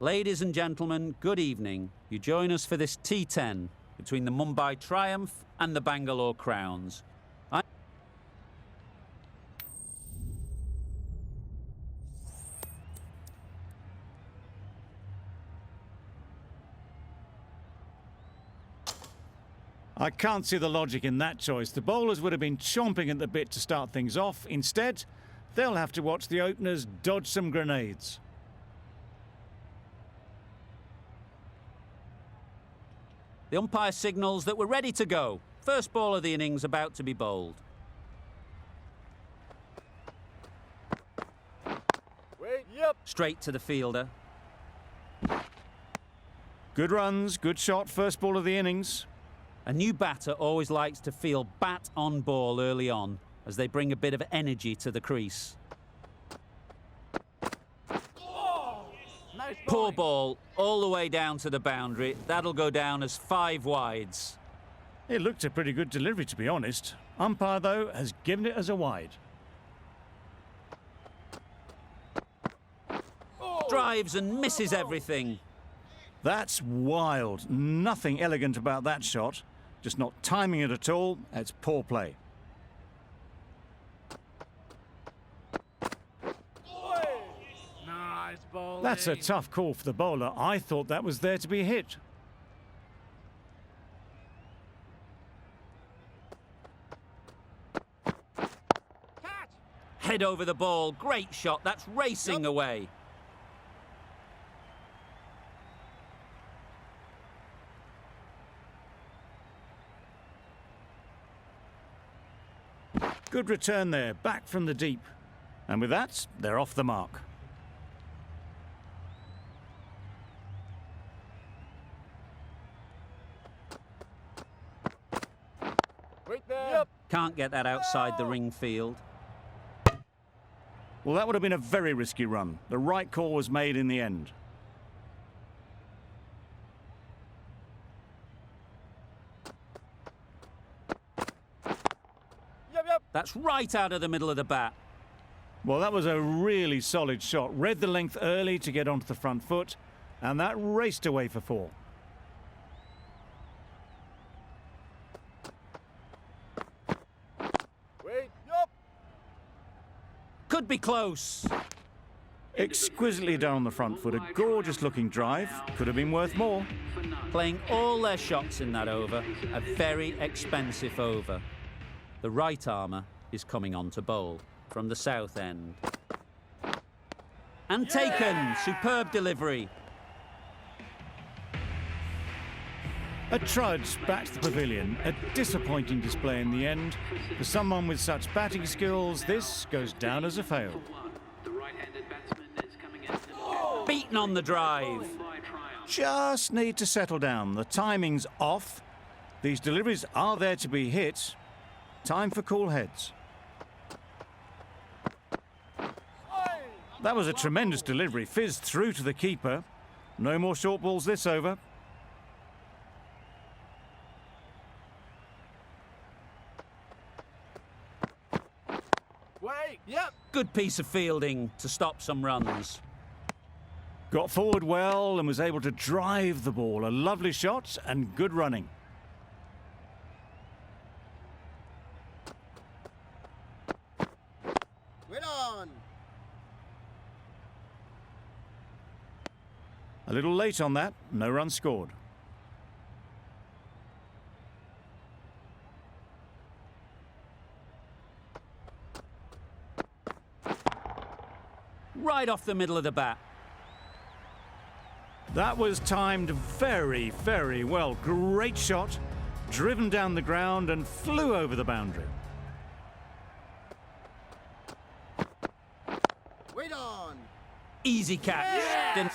Ladies and gentlemen, good evening. You join us for this T10 between the Mumbai Triumph and the Bangalore Crowns. I can't see the logic in that choice. The bowlers would have been chomping at the bit to start things off. Instead, they'll have to watch the openers dodge some grenades. The umpire signals that we're ready to go. First ball of the innings about to be bowled. Straight to the fielder. Good runs, good shot, first ball of the innings. A new batter always likes to feel bat on ball early on, as they bring a bit of energy to the crease. Poor ball, all the way down to the boundary. That'll go down as 5 wides. It looked a pretty good delivery, to be honest. Umpire, though, has given it as a wide. Drives and misses everything. That's wild. Nothing elegant about that shot. Just not timing it at all. It's poor play. That's a tough call for the bowler. I thought that was there to be hit. Head over the ball. Great shot. That's racing away. Good return there, back from the deep. And with that, they're off the mark. Can't get that outside the ring field. Well, that would have been a very risky run. The right call was made in the end. That's right out of the middle of the bat. Well, that was a really solid shot. Read the length early to get onto the front foot, and that raced away for 4. Could be close. Exquisitely done on the front foot. A gorgeous looking drive. Could have been worth more. Playing all their shots in that over. A very expensive over. The right armour is coming on to bowl from the south end. And taken. Superb delivery. A trudge back to the pavilion. A disappointing display in the end. For someone with such batting skills, this goes down as a fail. Beaten on the drive. Just need to settle down. The timing's off. These deliveries are there to be hit. Time for cool heads. That was a tremendous delivery. Fizzed through to the keeper. No more short balls this over. Good piece of fielding to stop some runs. Got forward well and was able to drive the ball. A lovely shot and good running. A little late on that, no run scored. Right off the middle of the bat. That was timed very, very well. Great shot, driven down the ground and flew over the boundary. Easy catch. Didn't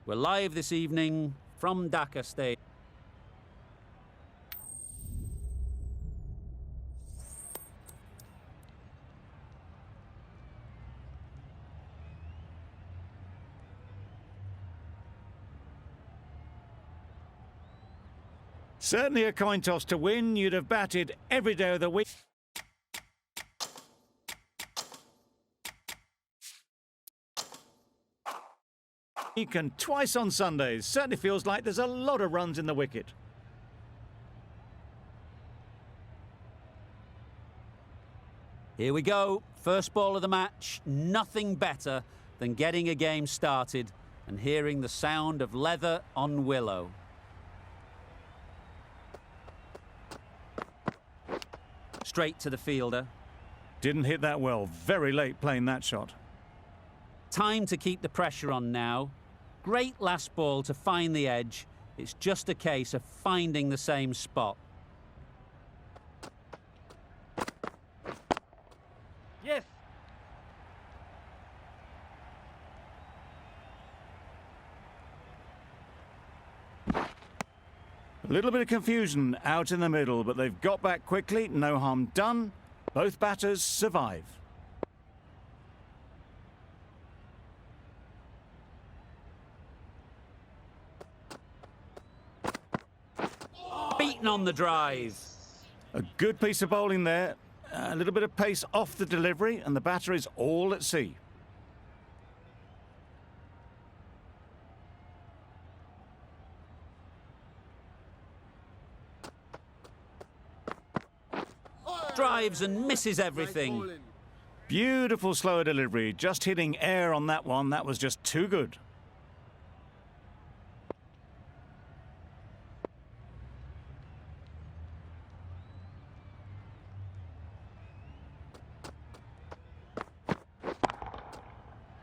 We're live this evening from Dhaka Stadium. Certainly a coin toss to win. You'd have batted every day of the week. And twice on Sundays. Certainly feels like there's a lot of runs in the wicket. Here we go. First ball of the match. Nothing better than getting a game started and hearing the sound of leather on willow. Straight to the fielder. Didn't hit that well. Very late playing that shot. Time to keep the pressure on now. Great last ball to find the edge. It's just a case of finding the same spot. Yes. A little bit of confusion out in the middle, but they've got back quickly. No harm done. Both batters survive. Beaten on the drive. A good piece of bowling there. A little bit of pace off the delivery, and the batter is all at sea. Drives and misses everything. Beautiful slower delivery. Just hitting air on that one. That was just too good.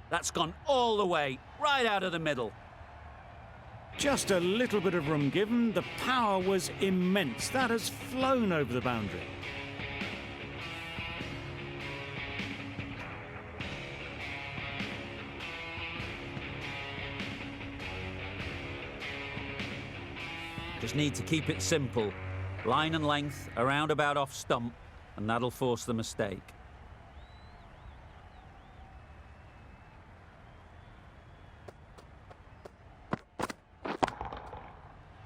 That's gone all the way, right out of the middle. Just a little bit of room given. The power was immense. That has flown over the boundary. Just need to keep it simple. Line and length, around about off stump, and that'll force the mistake.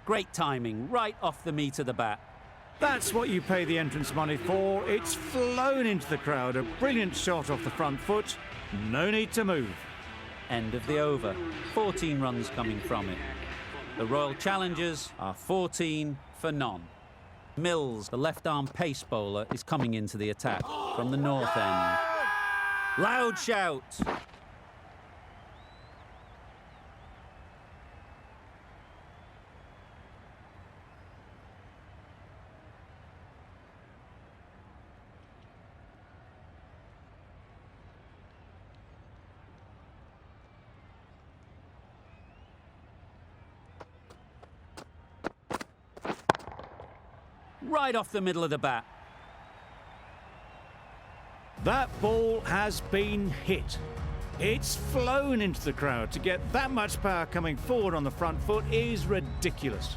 Great timing, right off the meat of the bat. That's what you pay the entrance money for. It's flown into the crowd. A brilliant shot off the front foot. No need to move. End of the over. 14 runs coming from it. The Royal Challengers are 14 for none. Mills, the left-arm pace bowler, is coming into the attack from the north end. Loud shout. Right off the middle of the bat. That ball has been hit. It's flown into the crowd. To get that much power coming forward on the front foot is ridiculous.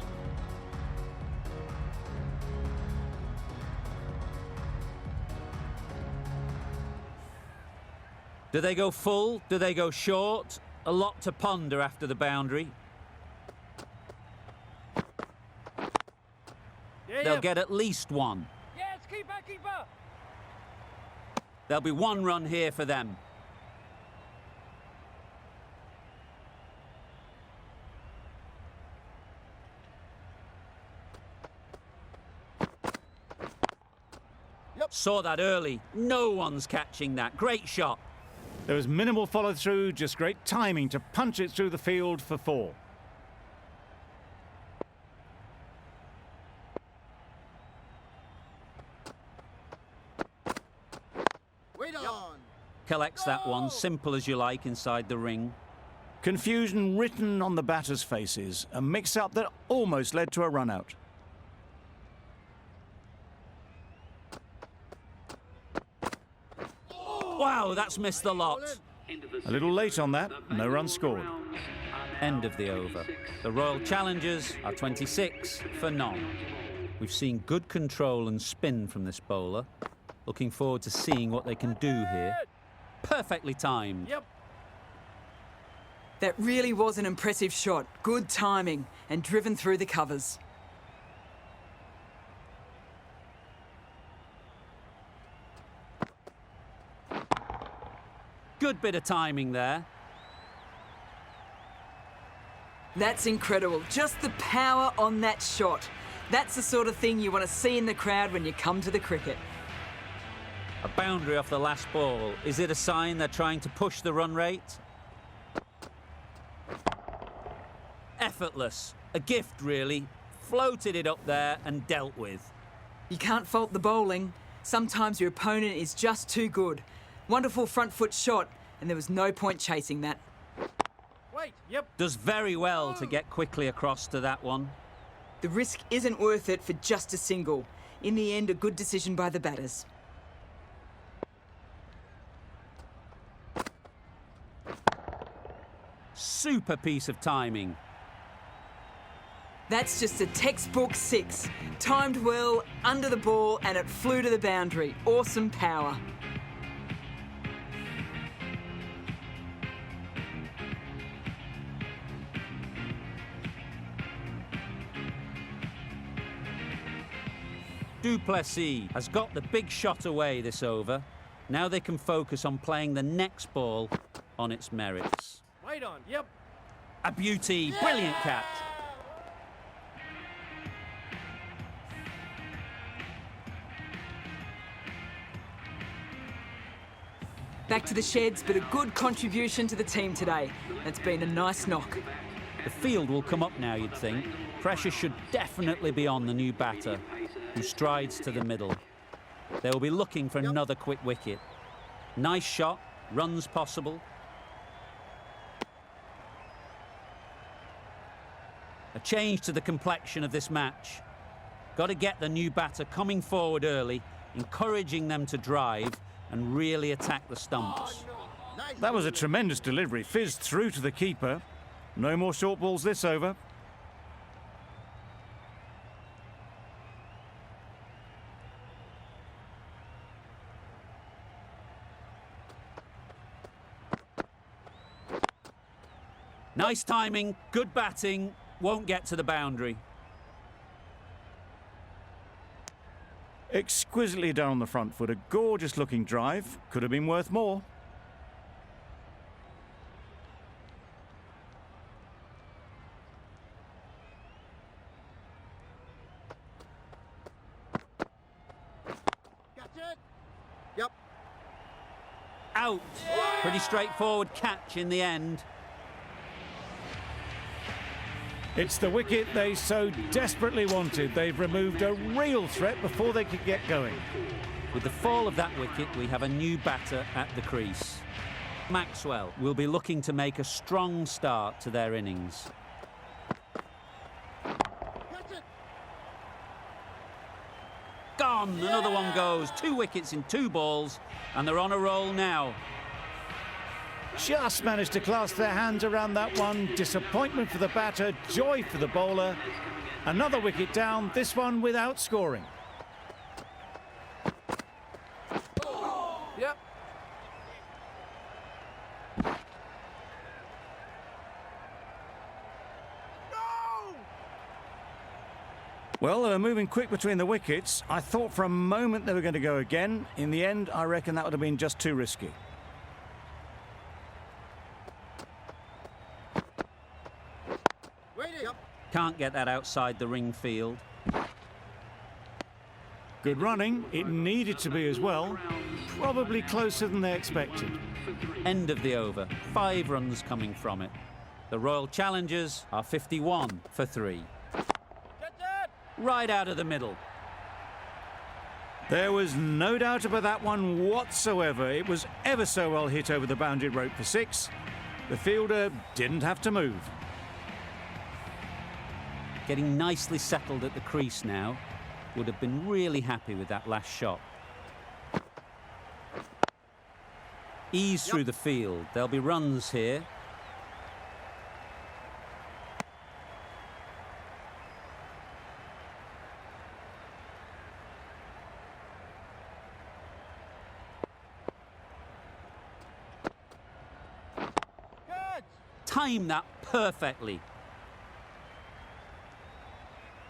Do they go full? Do they go short? A lot to ponder after the boundary. They'll get at least one. Yes, keeper, keeper. There'll be one run here for them. Yep. Saw that early. No one's catching that. Great shot. There was minimal follow-through, just great timing to punch it through the field for 4. Collects that one, simple as you like, inside the ring. Confusion written on the batters' faces. A mix-up that almost led to a run-out. Wow, that's missed the lot. A little late on that. No run scored. End of the over. The Royal Challengers are 26 for none. We've seen good control and spin from this bowler. Looking forward to seeing what they can do here. Perfectly timed. Yep. That really was an impressive shot. Good timing and driven through the covers. Good bit of timing there. That's incredible. Just the power on that shot. That's the sort of thing you want to see in the crowd when you come to the cricket. A boundary off the last ball. Is it a sign they're trying to push the run rate? Effortless. A gift, really. Floated it up there and dealt with. You can't fault the bowling. Sometimes your opponent is just too good. Wonderful front foot shot, and there was no point chasing that. Wait, yep. Does very well to get quickly across to that one. The risk isn't worth it for just a single. In the end, a good decision by the batters. Super piece of timing. That's just a textbook six. Timed well, under the ball, and it flew to the boundary. Awesome power. Du Plessis has got the big shot away this over. Now they can focus on playing the next ball on its merits. Wait on, yep. A beauty, brilliant catch. Back to the sheds, but a good contribution to the team today. That's been a nice knock. The field will come up now, you'd think. Pressure should definitely be on the new batter, who strides to the middle. They will be looking for another quick wicket. Nice shot, runs possible. A change to the complexion of this match. Got to get the new batter coming forward early, encouraging them to drive and really attack the stumps. That was a tremendous delivery, fizzed through to the keeper. No more short balls this over. Nice timing, good batting, won't get to the boundary. Exquisitely done on the front foot, a gorgeous looking drive. Could have been worth more. Got it. Yep. Out. Pretty straightforward catch in the end. It's the wicket they so desperately wanted. They've removed a real threat before they could get going. With the fall of that wicket, we have a new batter at the crease. Maxwell will be looking to make a strong start to their innings. Catch it. Gone! Another one goes. 2 wickets in 2 balls, and they're on a roll now. Just managed to clasp their hands around that one. Disappointment for the batter, joy for the bowler. Another wicket down, this one without scoring. Yep. No! Well, they were moving quick between the wickets. I thought for a moment they were going to go again. In the end, I reckon that would have been just too risky. Can't get that outside the ring field. Good running. It needed to be as well. Probably closer than they expected. End of the over. 5 runs coming from it. The Royal Challengers are 51 for 3. Catch it. Right out of the middle. There was no doubt about that one whatsoever. It was ever so well hit over the boundary rope for 6. The fielder didn't have to move. Getting nicely settled at the crease now. Would have been really happy with that last shot. Ease through the field. There'll be runs here. timed that perfectly.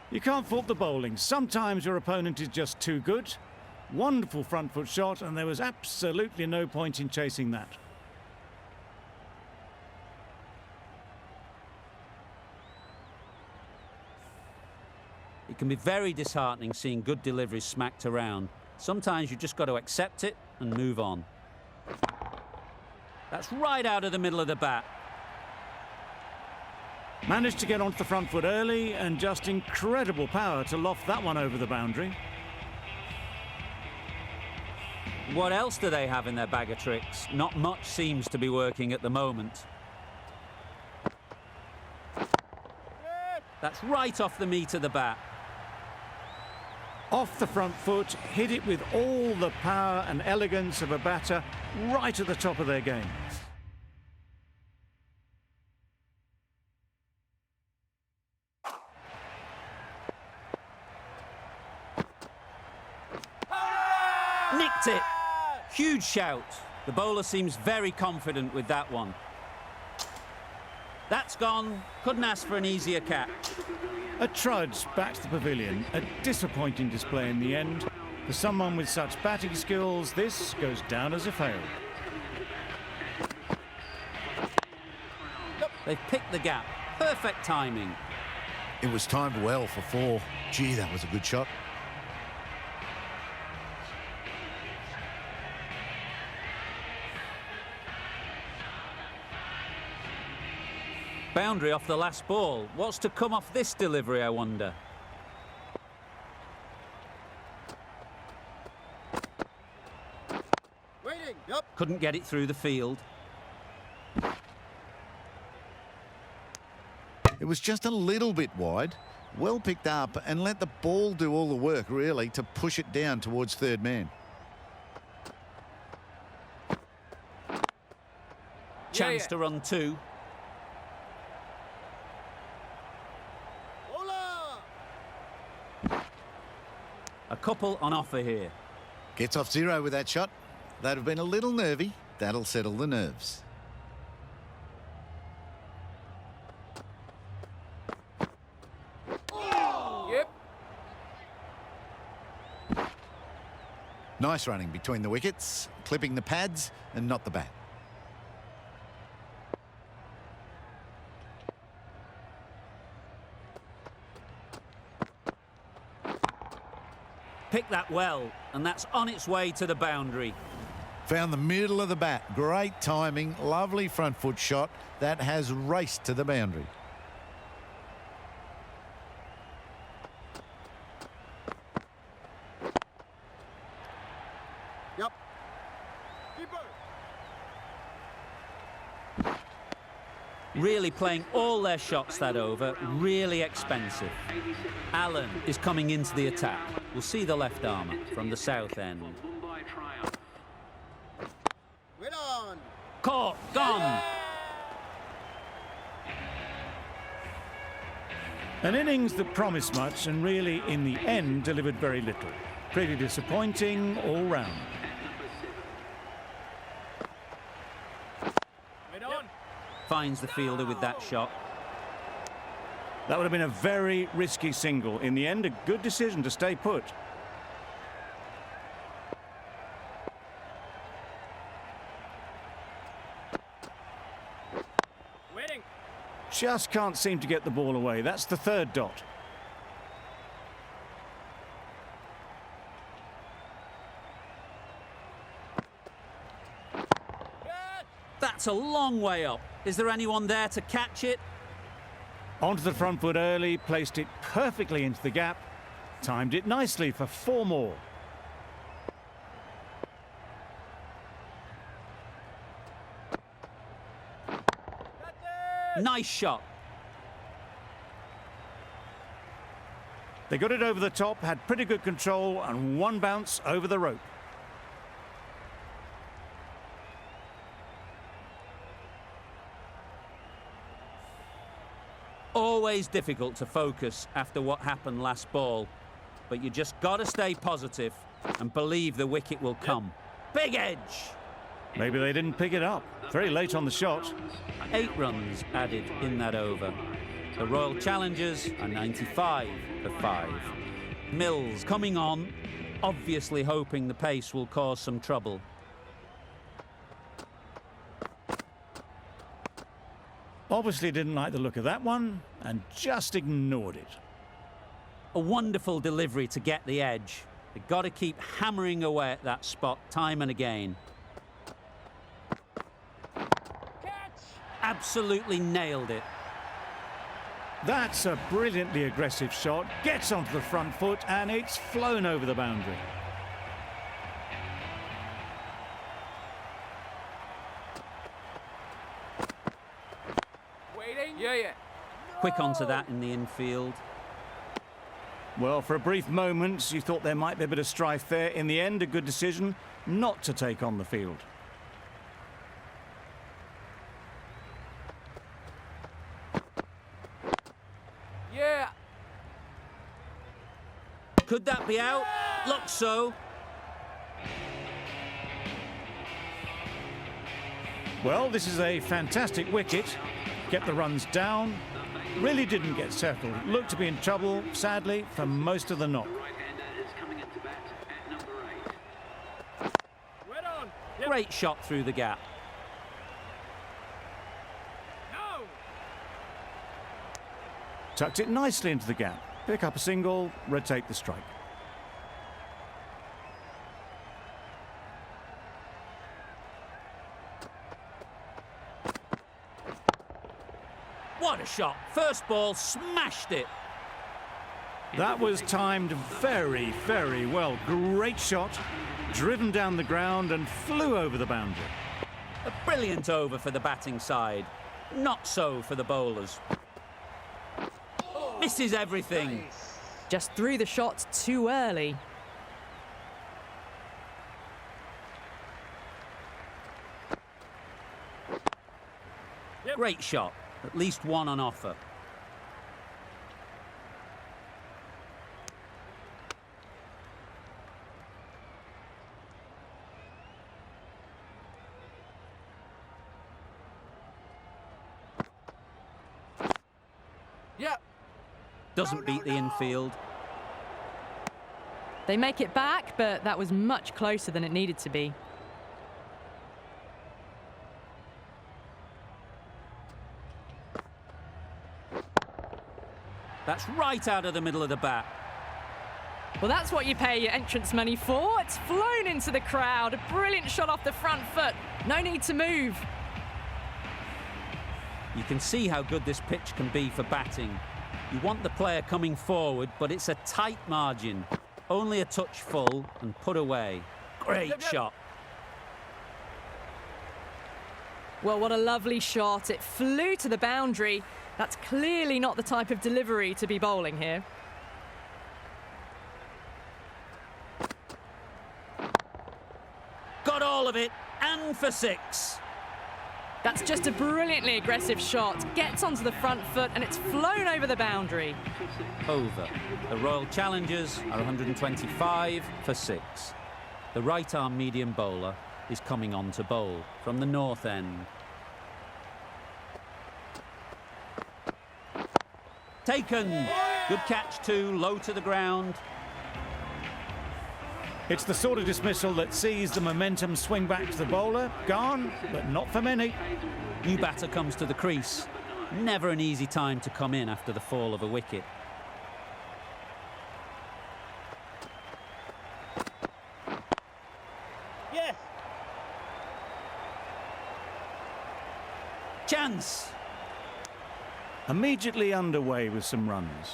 You can't fault the bowling. Sometimes your opponent is just too good. Wonderful front foot shot, and there was absolutely no point in chasing that. It can be very disheartening seeing good deliveries smacked around. Sometimes you've just got to accept it and move on. That's right out of the middle of the bat. Managed to get onto the front foot early, and just incredible power to loft that one over the boundary. What else do they have in their bag of tricks? Not much seems to be working at the moment. That's right off the meat of the bat. Off the front foot, hit it with all the power and elegance of a batter right at the top of their game. Nicked it. Huge shout. The bowler seems very confident with that one. That's gone. Couldn't ask for an easier catch. A trudge back to the pavilion. A disappointing display in the end. For someone with such batting skills, this goes down as a fail. They've picked the gap. Perfect timing. It was timed well for 4. Gee, that was a good shot. Boundary off the last ball. What's to come off this delivery, I wonder? Waiting. Yep. Couldn't get it through the field. It was just a little bit wide. Well picked up, and let the ball do all the work, really, to push it down towards third man. Chance to run 2. A couple on offer here. Gets off 0 with that shot. That'd have been a little nervy. That'll settle the nerves. Yep. Nice running between the wickets, clipping the pads and not the bat. Picked that well, and that's on its way to the boundary. Found the middle of the bat. Great timing, lovely front foot shot that has raced to the boundary. Yep. Keeper. Really playing all their shots that over. Really expensive. Allen is coming into the attack. We'll see the left armour from the south end. Wait on. Caught. Gone. An innings that promised much and really, in the end, delivered very little. Pretty disappointing all round. Wait on. Finds the fielder with that shot. That would have been a very risky single. In the end, a good decision to stay put. Waiting. Just can't seem to get the ball away. That's the third dot. That's a long way up. Is there anyone there to catch it? Onto the front foot early, placed it perfectly into the gap. Timed it nicely for 4 more. Nice shot. They got it over the top, had pretty good control, and 1 bounce over the rope. Always difficult to focus after what happened last ball, but you just got to stay positive and believe the wicket will come. Big edge. Maybe they didn't pick it up. Very late on the shot. 8 runs added in that over. The Royal Challengers are 95 for 5. Mills coming on, obviously hoping the pace will cause some trouble. Obviously didn't like the look of that one and just ignored it. A wonderful delivery to get the edge. They've got to keep hammering away at that spot time and again. Absolutely nailed it. That's a brilliantly aggressive shot. Gets onto the front foot and it's flown over the boundary. Waiting. Yeah. Quick onto that in the infield. Well, for a brief moment, you thought there might be a bit of strife there. In the end, a good decision not to take on the field. Yeah. Could that be out? Looks so. Well, this is a fantastic wicket. Kept the runs down. Really didn't get settled. Looked to be in trouble, sadly, for most of the knock. Right on. Yep. Great shot through the gap. No. Tucked it nicely into the gap. Pick up a single, rotate the strike. What a shot. First ball, smashed it. That was timed very, very well. Great shot, driven down the ground and flew over the boundary. A brilliant over for the batting side. Not so for the bowlers. Misses everything. Just threw the shot too early. Great shot. At least one on offer. Yeah. Doesn't beat the infield. They make it back, but that was much closer than it needed to be. That's right out of the middle of the bat. Well, that's what you pay your entrance money for. It's flown into the crowd. A brilliant shot off the front foot. No need to move. You can see how good this pitch can be for batting. You want the player coming forward, but it's a tight margin. Only a touch full and put away. Great shot. Well, what a lovely shot. It flew to the boundary. That's clearly not the type of delivery to be bowling here. Got all of it, and for 6. That's just a brilliantly aggressive shot. Gets onto the front foot and it's flown over the boundary. Over. The Royal Challengers are 125 for 6. The right-arm medium bowler is coming on to bowl from the north end. Taken. Good catch too, low to the ground. It's the sort of dismissal that sees the momentum swing back to the bowler. Gone, but not for many. New batter comes to the crease. Never an easy time to come in after the fall of a wicket. Yes. Chance. Immediately underway with some runs.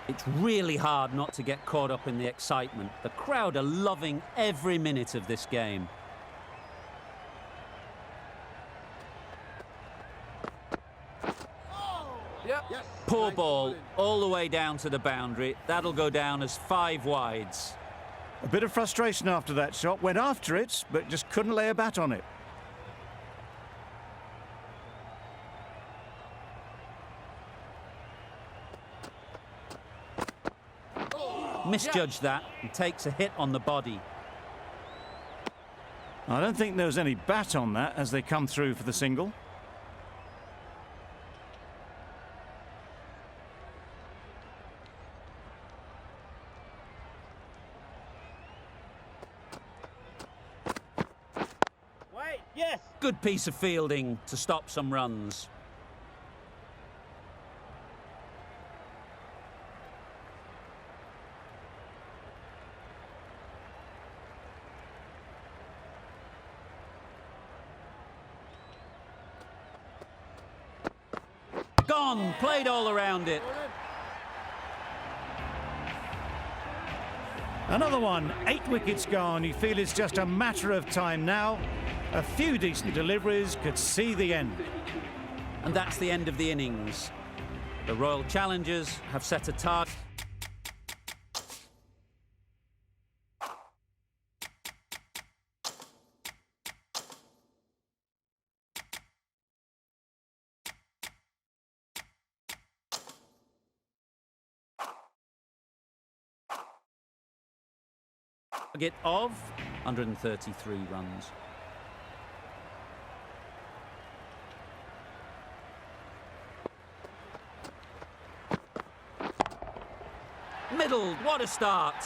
It's really hard not to get caught up in the excitement. The crowd are loving every minute of this game. Yep. Yes. Poor Nice ball, bowling. all the way down to the boundary. That'll go down as 5 wides. A bit of frustration after that shot. Went after it, but just couldn't lay a bat on it. Misjudged that and takes a hit on the body. I don't think there was any bat on that as they come through for the single. Wait, yes. Good piece of fielding to stop some runs. Gone, played all around it. Another one, 8 wickets gone. You feel it's just a matter of time now. A few decent deliveries could see the end. And that's the end of the innings. The Royal Challengers have set a target. Target of 133 runs. Middle, what a start.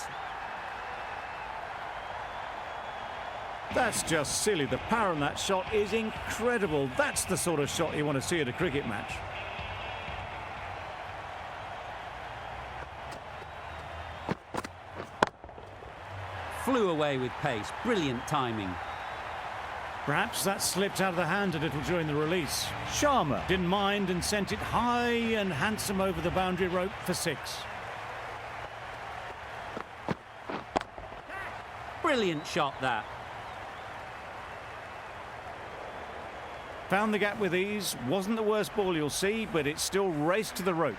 That's just silly. The power on that shot is incredible. That's the sort of shot you want to see at a cricket match. Flew away with pace, brilliant timing. Perhaps that slipped out of the hand a little during the release. Sharma didn't mind and sent it high and handsome over the boundary rope for 6. Brilliant shot that. Found the gap with ease. Wasn't the worst ball you'll see, but it still raced to the rope.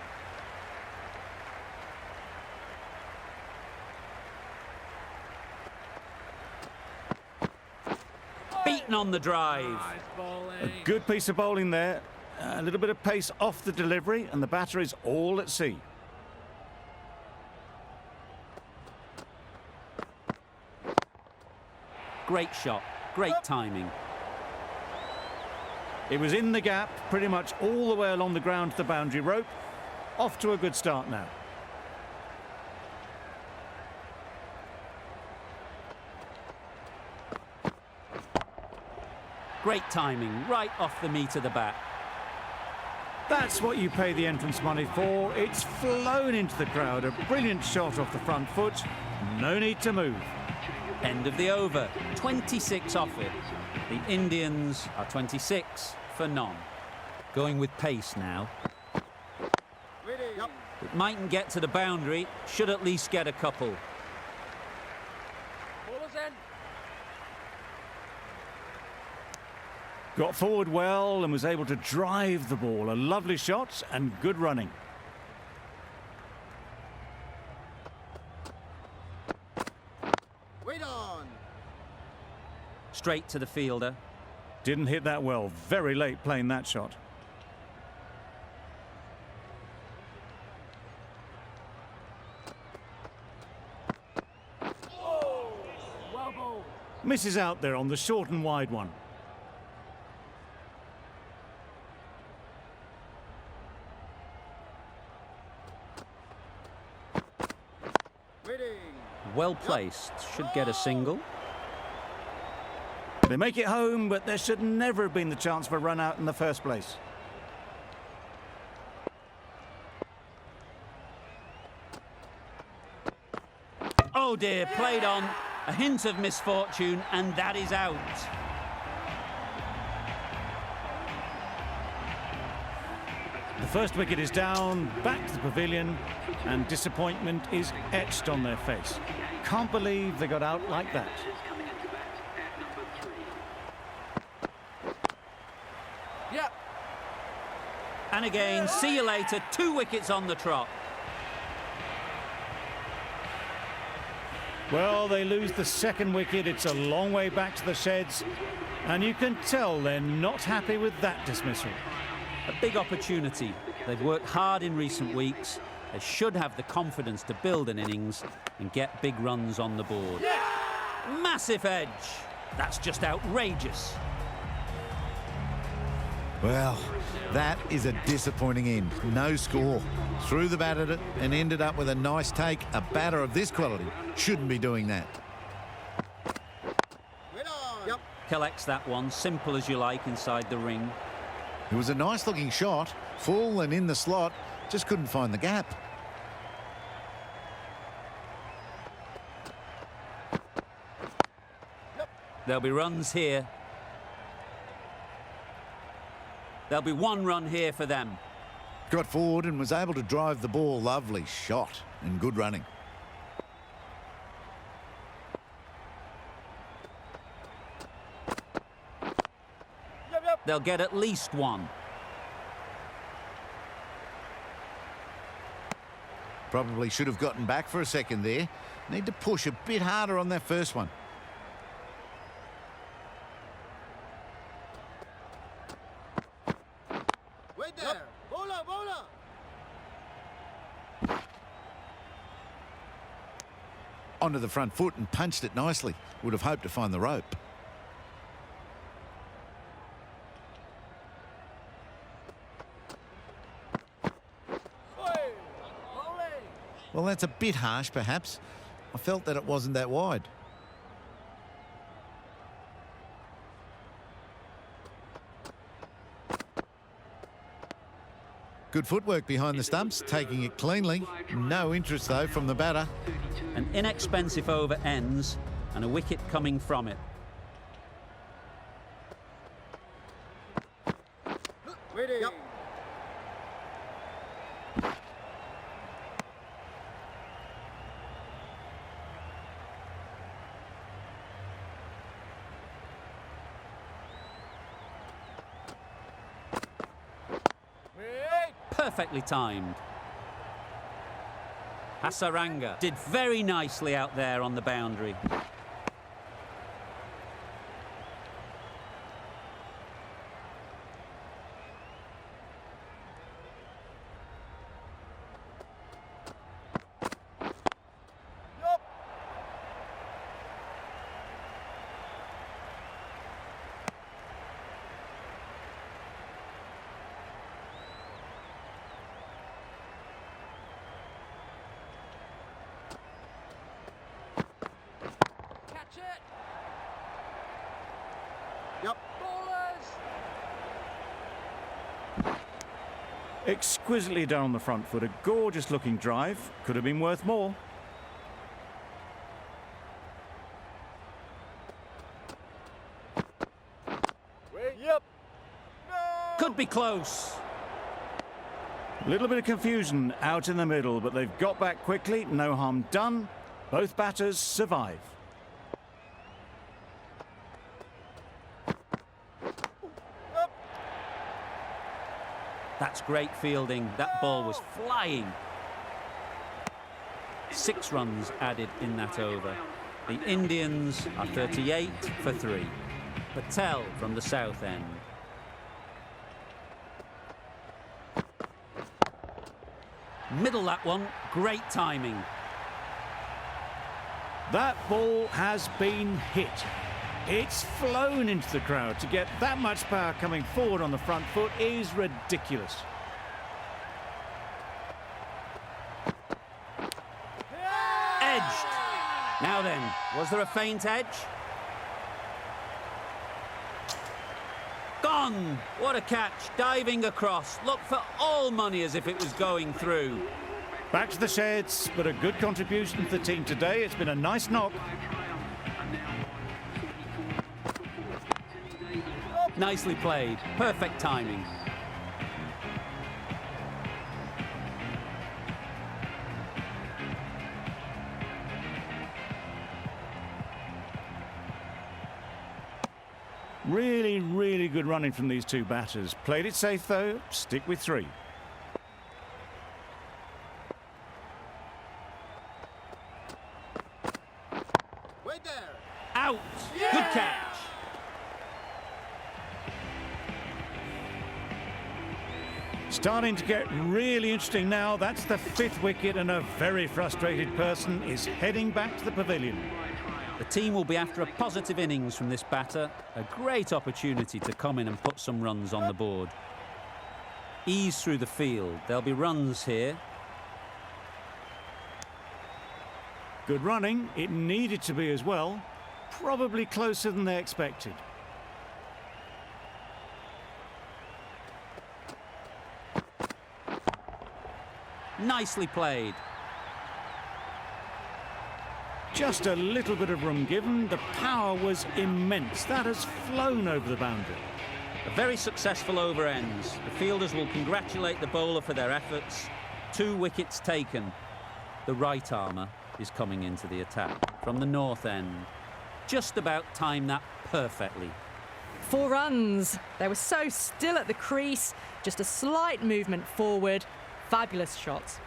Beaten on the drive. Nice bowling. A good piece of bowling there. A little bit of pace off the delivery, and the batter is all at sea. Great shot, great timing. It was in the gap, pretty much all the way along the ground to the boundary rope. Off to a good start now. Great timing, right off the meat of the bat. That's what you pay the entrance money for. It's flown into the crowd. A brilliant shot off the front foot. No need to move. End of the over, 26 off it. The Indians are 26 for none. Going with pace now. It mightn't get to the boundary, should at least get a couple. Bowler's in. Got forward well and was able to drive the ball. A lovely shot and good running. Wait on. Straight to the fielder. Didn't hit that well. Very late playing that shot. Well bowled. Misses out there on the short and wide one. Well placed, should get a single. They make it home, but there should never have been the chance for a run out in the first place. Oh dear, played on. A hint of misfortune, and that is out. The first wicket is down, back to the pavilion, and disappointment is etched on their face. Can't believe they got out like that. Yep. And again, see you later, 2 wickets on the trot. Well, they lose the second wicket. It's a long way back to the sheds, and you can tell they're not happy with that dismissal. A big opportunity. They've worked hard in recent weeks. They should have the confidence to build an innings and get big runs on the board. Massive edge. That's just outrageous. Well, that is a disappointing end. No score. Threw the bat at it and ended up with a nice take. A batter of this quality shouldn't be doing that. Yep. Collects that one, simple as you like, inside the ring. It was a nice looking shot, full and in the slot, just couldn't find the gap. There'll be runs here. There'll be one run here for them. Got forward and was able to drive the ball. Lovely shot and good running. They'll get at least one. Probably should have gotten back for a second there. Need to push a bit harder on that first one. Wait there. Bowler, bowler. Onto the front foot and punched it nicely. Would have hoped to find the rope. Well, that's a bit harsh, perhaps. I felt that it wasn't that wide. Good footwork behind the stumps, taking it cleanly. No interest, though, from the batter. An inexpensive over ends and a wicket coming from it. Waiting. Yep. Perfectly timed. Hasaranga did very nicely out there on the boundary. Yep. Exquisitely done on the front foot. A gorgeous looking drive. Could have been worth more. Yep. Could be close. A little bit of confusion out in the middle, but they've got back quickly. No harm done. Both batters survive. That's great fielding. That ball was flying. 6 runs added in that over. The Indians are 38 for 3. Patel from the south end. Middle that one. Great timing. That ball has been hit. It's flown into the crowd. To get that much power coming forward on the front foot is ridiculous. Edged. Now then, was there a faint edge? Gone. What a catch. Diving across. Looked for all money as if it was going through. Back to the sheds, but a good contribution to the team today. It's been a nice knock. Nicely played. Perfect timing. Really, really good running from these two batters. Played it safe, though. Stick with 3. Wait there. Out. Good catch. Starting to get really interesting now. That's the 5th wicket, and a very frustrated person is heading back to the pavilion. The team will be after a positive innings from this batter. A great opportunity to come in and put some runs on the board. Ease through the field. There'll be runs here. Good running. It needed to be as well. Probably closer than they expected. Nicely played. Just a little bit of room given. The power was immense. That has flown over the boundary. A very successful over ends. The fielders will congratulate the bowler for their efforts. 2 wickets taken. The right armour is coming into the attack from the north end. Just about timed that perfectly. 4 runs. They were so still at the crease. Just a slight movement forward. Fabulous shots.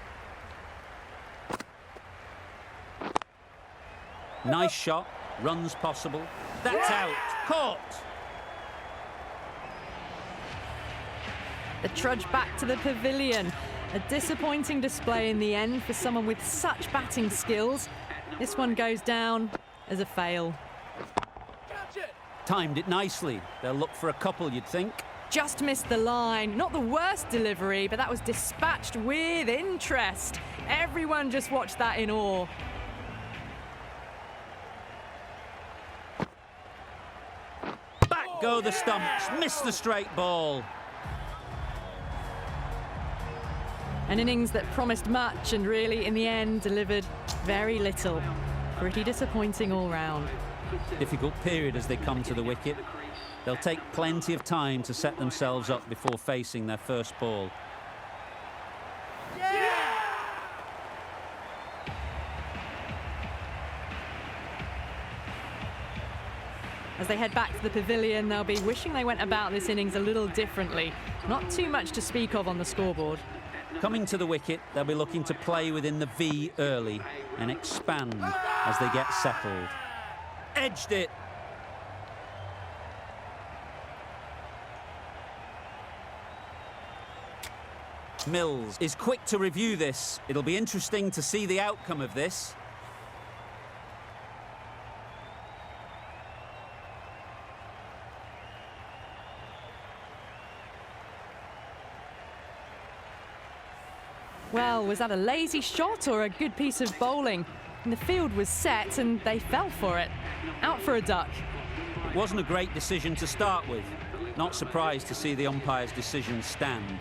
Nice shot. Runs possible. That's out. Caught. The trudge back to the pavilion. A disappointing display in the end for someone with such batting skills. This one goes down as a fail. Timed it nicely. They'll look for a couple, you'd think. Just missed the line. Not the worst delivery, but that was dispatched with interest. Everyone just watched that in awe. Back go the stumps. Missed the straight ball. An innings that promised much and really, in the end, delivered very little. Pretty disappointing all round. Difficult period as they come to the wicket. They'll take plenty of time to set themselves up before facing their first ball. As they head back to the pavilion, they'll be wishing they went about this innings a little differently. Not too much to speak of on the scoreboard. Coming to the wicket, they'll be looking to play within the V early and expand as they get settled. Edged it. Mills is quick to review this. It'll be interesting to see the outcome of this. Well, was that a lazy shot or a good piece of bowling? And the field was set and they fell for it. Out for a duck. It wasn't a great decision to start with. Not surprised to see the umpire's decision stand.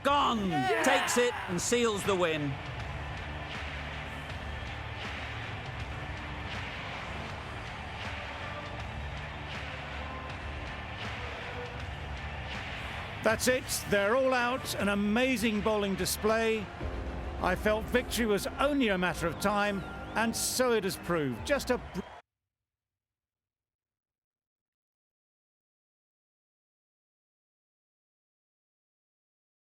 Gone! Takes it and seals the win. That's it. They're all out. An amazing bowling display. I felt victory was only a matter of time, and so it has proved. Just a